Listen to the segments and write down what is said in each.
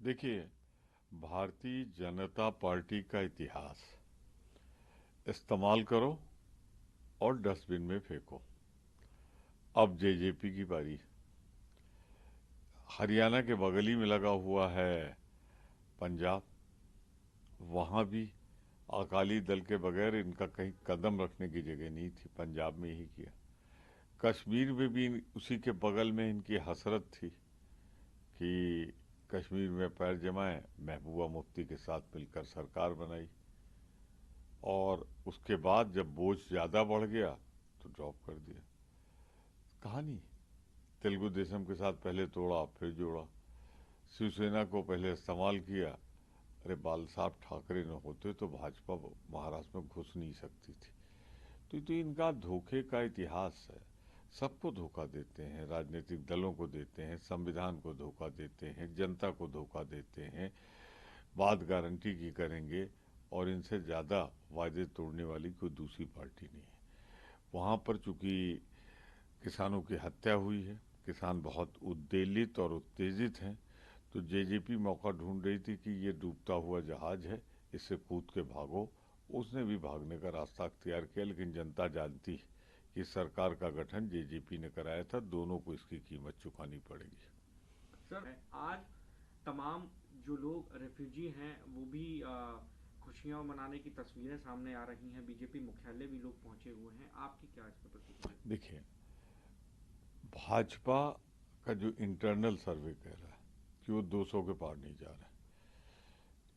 देखिए, भारतीय जनता पार्टी का इतिहास इस्तेमाल करो और डस्टबिन में फेंको। अब जेजेपी की बारी। हरियाणा के बगल ही में लगा हुआ है पंजाब। वहाँ भी अकाली दल के बगैर इनका कहीं कदम रखने की जगह नहीं थी, पंजाब में ही किया। कश्मीर में भी उसी के बगल में इनकी हसरत थी कि कश्मीर में पैर जमाएं, महबूबा मुफ्ती के साथ मिलकर सरकार बनाई। और उसके बाद जब बोझ ज़्यादा बढ़ गया तो ड्रॉप कर दिया। कहानी तेलुगु देशम के साथ पहले तोड़ा फिर जोड़ा। शिवसेना को पहले इस्तेमाल किया। अरे बाल साहब ठाकरे न होते तो भाजपा महाराष्ट्र में घुस नहीं सकती थी। तो इनका धोखे का इतिहास है। सबको धोखा देते हैं, राजनीतिक दलों को देते हैं, संविधान को धोखा देते हैं, जनता को धोखा देते हैं। बात गारंटी की करेंगे और इनसे ज़्यादा वायदे तोड़ने वाली कोई दूसरी पार्टी नहीं है। वहाँ पर चूंकि किसानों की हत्या हुई है, किसान बहुत उद्वेलित और उत्तेजित हैं, तो जेजेपी मौका ढूंढ रही थी कि ये डूबता हुआ जहाज है, इससे कूद के भागो। उसने भी भागने का रास्ता अख्तियार किया, लेकिन जनता जानती है कि सरकार का गठन जेजेपी ने कराया था, दोनों को इसकी कीमत चुकानी पड़ेगी। सर आज तमाम जो लोग रेफ्यूजी हैं वो भी खुशियां मनाने की तस्वीरें सामने आ रही हैं। बीजेपी मुख्यालय भी लोग पहुंचे हुए हैं। आपकी क्या इस पर प्रतिक्रिया? देखिए, भाजपा का जो इंटरनल सर्वे कह रहा है कि वो 200 के पार नहीं जा रहा है।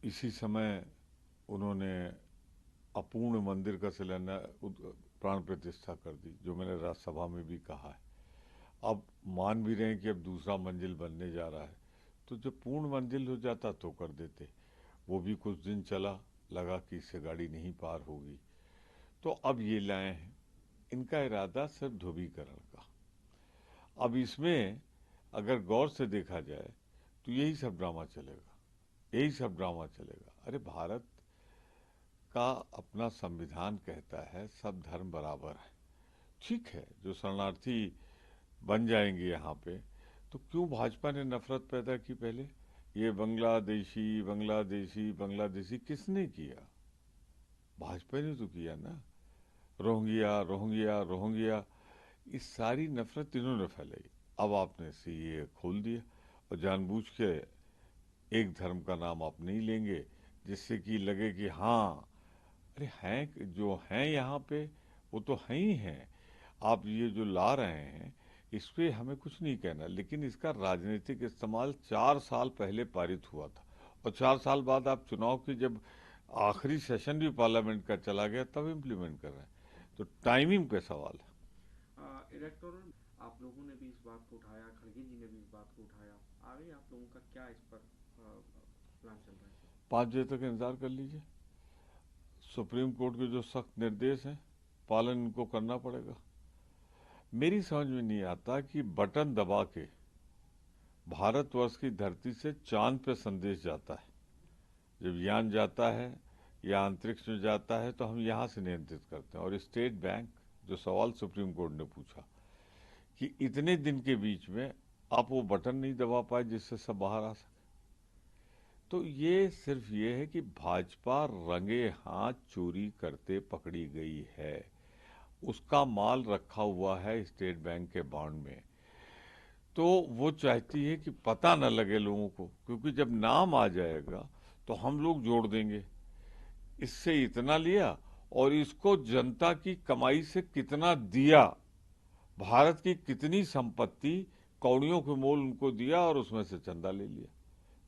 इसी समय उन्होंने अपूर्ण मंदिर का प्राण प्रतिष्ठा कर दी, जो मैंने राज्यसभा में भी कहा है। अब मान भी रहे हैं कि अब दूसरा मंजिल बनने जा रहा है, तो जब पूर्ण मंजिल हो जाता तो कर देते। वो भी कुछ दिन चला, लगा कि इससे गाड़ी नहीं पार होगी, तो अब ये लाए हैं। इनका इरादा सिर्फ ध्रुवीकरण का। अब इसमें अगर गौर से देखा जाए तो यही सब ड्रामा चलेगा, यही सब ड्रामा चलेगा। अरे भारत का अपना संविधान कहता है सब धर्म बराबर है। ठीक है, जो शरणार्थी बन जाएंगे यहाँ पे, तो क्यों भाजपा ने नफरत पैदा की पहले? ये बांग्लादेशी बांग्लादेशी बांग्लादेशी किसने किया? भाजपा ने तो किया ना। रोहिंग्या रोहिंग्या रोहिंग्या, इस सारी नफरत इन्होंने फैलाई। अब आपने सीए खोल दिया और जानबूझ के एक धर्म का नाम आप नहीं लेंगे, जिससे कि लगे कि हाँ, अरे हैं जो हैं यहाँ पे, वो तो हैं ही हैं। आप ये जो ला रहे हैं इस पे हमें कुछ नहीं कहना, लेकिन इसका राजनीतिक इस्तेमाल 4 साल पहले पारित हुआ था, और 4 साल बाद आप चुनाव की जब आखिरी सेशन भी पार्लियामेंट का चला गया तब इम्प्लीमेंट कर रहे हैं। तो टाइमिंग पे सवाल है। इलेक्टोरल आप लोगों ने भी इस बात को उठाया, खड़गे जी ने भी इस बात को उठाया। आगे आप लोगों का क्या इस पर प्लान चल रहा है सर? 5 बजे तक इंतजार कर लीजिए। सुप्रीम कोर्ट के जो सख्त निर्देश हैं, पालन इनको करना पड़ेगा। मेरी समझ में नहीं आता कि बटन दबा के भारतवर्ष की धरती से चांद पे संदेश जाता है। जब यान जाता है या अंतरिक्ष में जाता है तो हम यहाँ से नियंत्रित करते हैं। और स्टेट बैंक, जो सवाल सुप्रीम कोर्ट ने पूछा कि इतने दिन के बीच में आप वो बटन नहीं दबा पाए जिससे सब बाहर आ सके, तो ये सिर्फ ये है कि भाजपा रंगे हाथ चोरी करते पकड़ी गई है। उसका माल रखा हुआ है स्टेट बैंक के बॉन्ड में। तो वो चाहती है कि पता न लगे लोगों को, क्योंकि जब नाम आ जाएगा तो हम लोग जोड़ देंगे, इससे इतना लिया और इसको जनता की कमाई से कितना दिया, भारत की कितनी संपत्ति कौड़ियों के मोल उनको दिया और उसमें से चंदा ले लिया।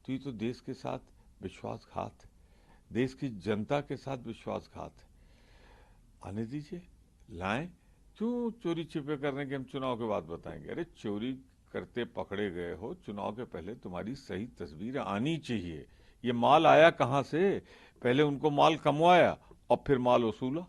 तो ये तो देश के साथ विश्वासघात है, देश की जनता के साथ विश्वासघात है। आने दीजिए, लाएं। क्यों चोरी छिपे करने के हम चुनाव के बाद बताएंगे? अरे चोरी करते पकड़े गए हो, चुनाव के पहले तुम्हारी सही तस्वीर आनी चाहिए। ये माल आया कहाँ से? पहले उनको माल कमवाया और फिर माल वसूला।